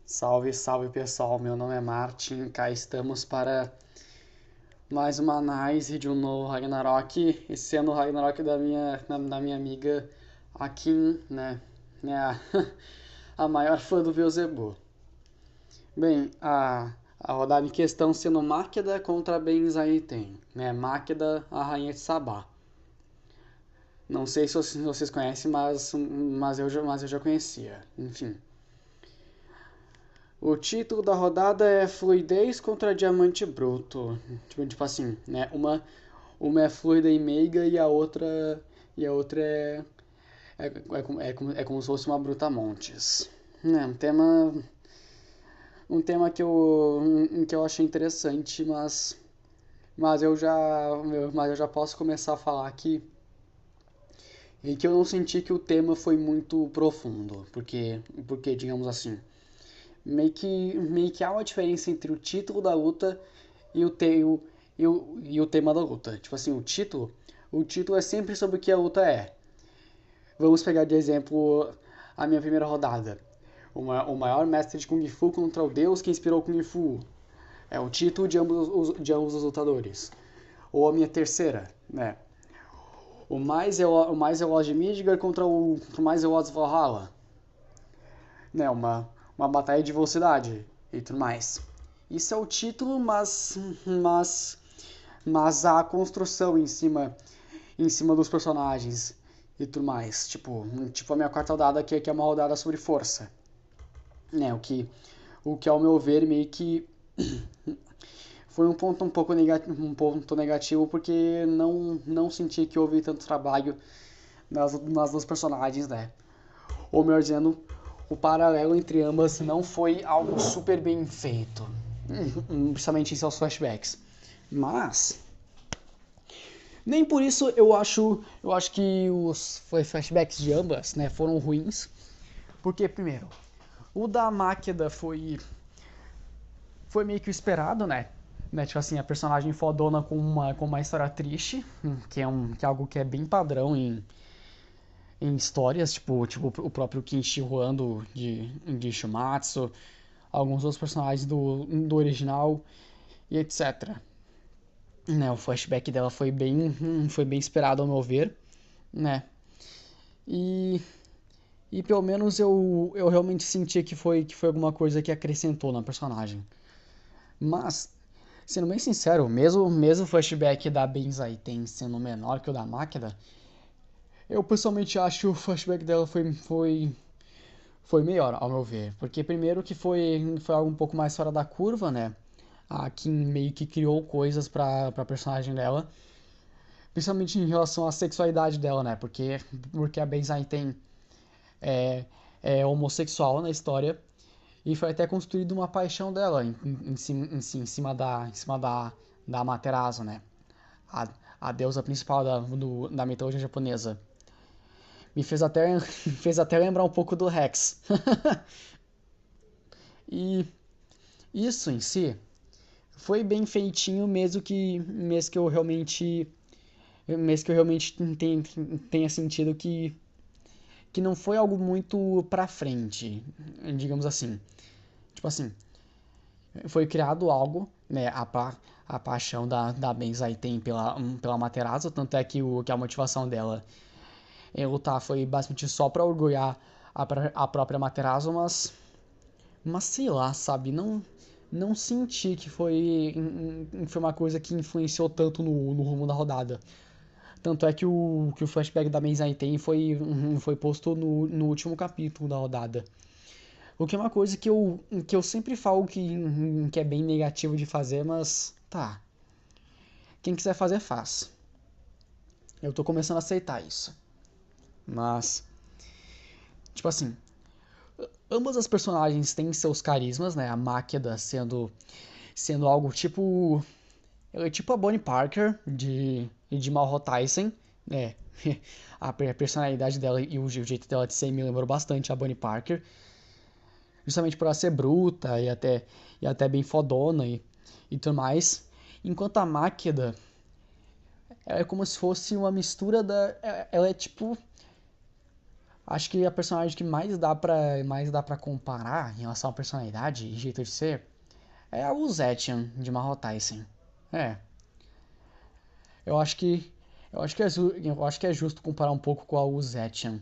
Salve, salve pessoal, meu nome é Martin, cá estamos para mais uma análise de um novo Ragnarok, esse sendo o Ragnarok da minha amiga Akin, né a maior fã do Beelzebub. Bem, a rodada em questão sendo Máqueda contra Ben Zaiten, né, Máqueda, a rainha de Sabá. Não sei se vocês conhecem, mas eu já conhecia, enfim. O título da rodada é Fluidez contra Diamante Bruto. Tipo assim, né? Uma é fluida e meiga e a outra é como se fosse uma Brutamontes. É um tema que eu achei interessante, mas eu já posso começar a falar aqui e que eu não senti que o tema foi muito profundo, porque digamos assim, meio que há uma diferença entre o título da luta e o tema da luta. Tipo assim, o título é sempre sobre o que a luta é. Vamos pegar de exemplo a minha primeira rodada. O maior mestre de Kung Fu contra o deus que inspirou Kung Fu. É o título de ambos os lutadores. Ou a minha terceira, né? O mais veloz de Midgar contra o mais veloz de Valhalla. Né? Uma batalha de velocidade e tudo mais. Isso é o título, mas, mas há a construção em cima dos personagens e tudo mais. Tipo a minha quarta rodada aqui, que é uma rodada sobre força. Né, o que ao meu ver meio que foi um ponto negativo porque não senti que houve tanto trabalho nas duas personagens, né? Ou melhor dizendo, o paralelo entre ambas não foi algo super bem feito, principalmente em seus flashbacks. Mas nem por isso eu acho que os flashbacks de ambas, né, foram ruins, porque primeiro, o da Máqueda foi meio que o esperado, né? Tipo assim, a personagem fodona com uma história triste, que é algo que é bem padrão em histórias, tipo o próprio Kinshi Huando de Shumatsu, alguns outros personagens do original e etc. Né, o flashback dela foi bem esperado ao meu ver, né? E, e pelo menos eu realmente senti que foi alguma coisa que acrescentou na personagem. Mas, sendo bem sincero, mesmo o flashback da Benzaiten sendo menor que o da Máquina, eu pessoalmente acho que o flashback dela foi melhor, ao meu ver. Porque primeiro que foi algo um pouco mais fora da curva, né? A Kim meio que criou coisas pra personagem dela. Principalmente em relação à sexualidade dela, né? Porque a Benzaiten é, é homossexual na história. E foi até construído uma paixão dela em cima da Amaterasu, né? A, a deusa principal da mitologia japonesa. Me fez até lembrar um pouco do Rex. E isso em si foi bem feitinho, mesmo que eu realmente tenha sentido que não foi algo muito pra frente, digamos assim. Tipo assim, foi criado algo, né, a paixão da Benzai tem pela Materazo, tanto é que a motivação dela em lutar foi basicamente só pra orgulhar a própria Materazo, mas sei lá, sabe, não senti que foi uma coisa que influenciou tanto no rumo da rodada. Tanto é que o flashback da Menzai tem foi posto no último capítulo da rodada. O que é uma coisa que eu sempre falo que é bem negativo de fazer, mas tá. Quem quiser fazer, faz. Eu tô começando a aceitar isso. Mas, tipo assim, ambas as personagens têm seus carismas, né? A Máqueda sendo algo tipo. Ela é tipo a Bonnie Parker de Malho Tyson, né? A personalidade dela e o jeito dela de ser me lembrou bastante a Bonnie Parker. Justamente por ela ser bruta e até bem fodona e tudo mais. Enquanto a Máqueda, ela é como se fosse uma mistura da. Ela é tipo. Acho que a personagem que mais dá pra comparar em relação à personalidade e jeito de ser é a Uzetian de Mahou Tyson. É, eu acho que eu acho que é justo comparar um pouco com a Uzetian.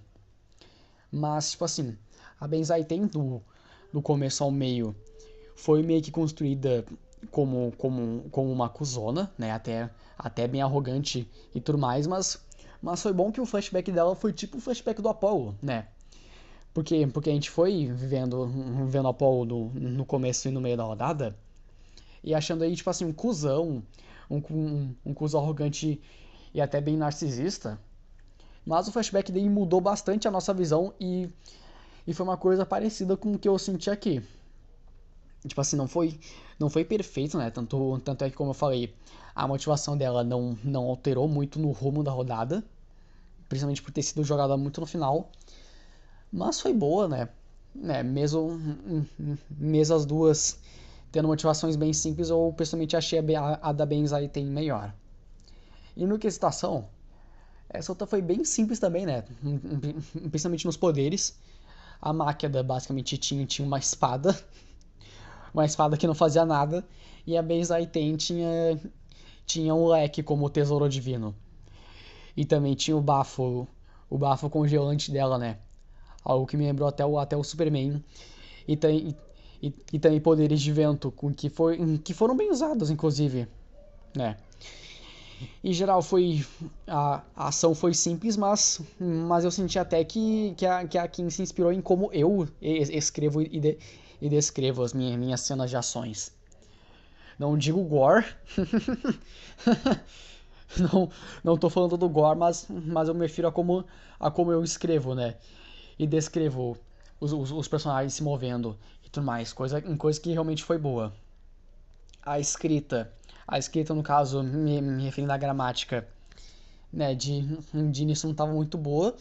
Mas, tipo assim, a Benzaiten do começo ao meio foi meio que construída como uma cuzona, né? Até bem arrogante e tudo mais, mas foi bom que o flashback dela foi tipo o flashback do Apollo, né? Porque a gente foi vendo o Apollo no começo e no meio da rodada e achando aí, tipo assim, um cuzão, um cuzão arrogante e até bem narcisista. Mas o flashback dele mudou bastante a nossa visão e foi uma coisa parecida com o que eu senti aqui. Tipo assim, não foi perfeito, né? Tanto é que, como eu falei, a motivação dela não alterou muito no rumo da rodada, principalmente por ter sido jogada muito no final, mas foi boa, né? Mesmo as duas tendo motivações bem simples, eu pessoalmente achei a da Benzai tem melhor. E no quesitação, essa outra foi bem simples também, né? Principalmente nos poderes. A Máqueda basicamente tinha uma espada que não fazia nada, e a Benzaiten tinha um leque como tesouro divino. E também tinha o bafo congelante dela, né? Algo que me lembrou até o Superman. E também poderes de vento, que foram bem usados, inclusive, né? Em geral, a ação foi simples, mas eu senti até que a Kim se inspirou em como eu escrevo e descrevo as minhas cenas de ações. Não digo gore. não, não tô falando do gore, mas eu me refiro a como eu escrevo, né? E descrevo os personagens se movendo e tudo mais. Coisa que realmente foi boa. A escrita. A escrita, no caso, me referindo à gramática, né, de início não estava muito boa.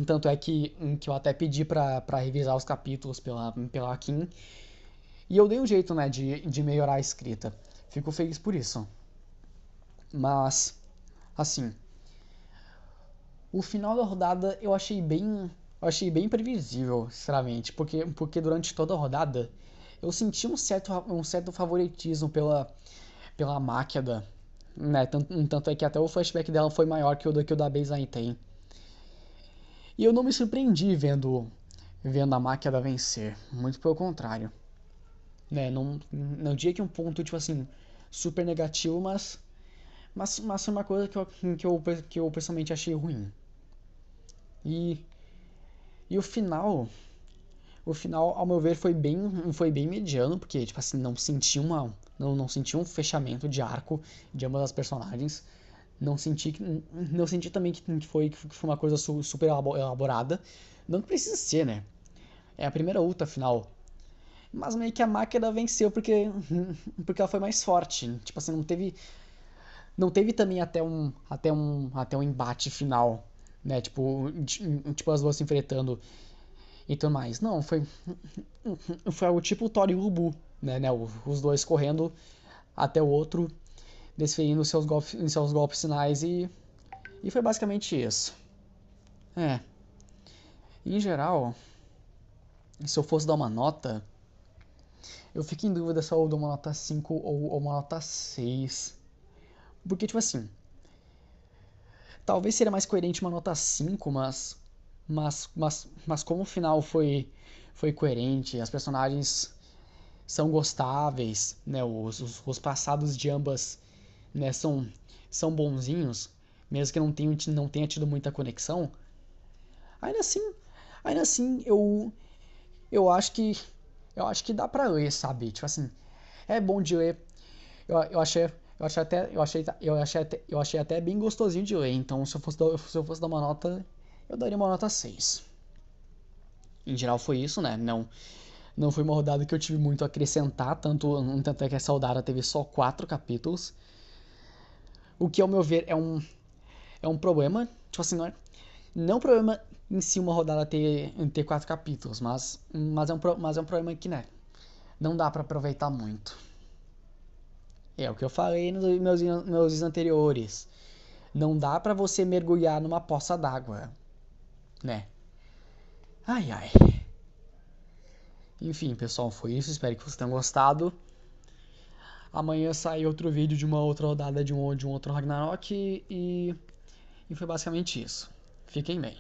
Tanto é que eu até pedi pra revisar os capítulos pela Kim. E eu dei um jeito, né, de melhorar a escrita. Fico feliz por isso. Mas, assim, o final da rodada eu achei bem previsível, sinceramente, porque durante toda a rodada eu senti um certo favoritismo pela Máqueda, né? Tanto é que até o flashback dela foi maior que o da Baseline tem. E eu não me surpreendi vendo a Máqueda vencer, muito pelo contrário, né? Não diria que um ponto tipo assim super negativo, mas foi uma coisa que eu pessoalmente achei ruim. E E o final, ao meu ver, foi bem mediano, porque, tipo assim, não senti um fechamento de arco de ambas as personagens. Não senti também que foi uma coisa super elaborada. Não que precisa ser, né? É a primeira luta final. Mas meio que a máquina venceu porque ela foi mais forte. Tipo assim, não teve também até um embate final, né? Tipo as duas se enfrentando e tudo mais. Não, foi algo tipo o Thor e o Ubu, né? Os dois correndo até o outro, desferindo seus golpes finais e foi basicamente isso. É, em geral, se eu fosse dar uma nota, eu fico em dúvida se eu dou uma nota 5 ou uma nota 6. Porque, tipo assim, talvez seria mais coerente uma nota 5, mas como o final foi coerente, as personagens são gostáveis, né? Os passados de ambas, né, são bonzinhos, mesmo que não tenha tido muita conexão. Ainda assim, ainda assim eu acho que dá pra ler, sabe? Tipo assim, é bom de ler. Eu achei até bem gostosinho de ler. Então, se eu fosse dar uma nota, eu daria uma nota 6. Em geral foi isso, né? Não foi uma rodada que eu tive muito a acrescentar, tanto é que essa rodada teve só 4 capítulos. O que, ao meu ver, é um problema. Tipo assim, não é um problema em si uma rodada ter 4 capítulos, mas é um problema que, né, não dá pra aproveitar muito. É o que eu falei nos meus vídeos anteriores. Não dá pra você mergulhar numa poça d'água, né? Ai, ai. Enfim, pessoal, foi isso. Espero que vocês tenham gostado. Amanhã sai outro vídeo de uma outra rodada de um outro Ragnarok. E foi basicamente isso. Fiquem bem.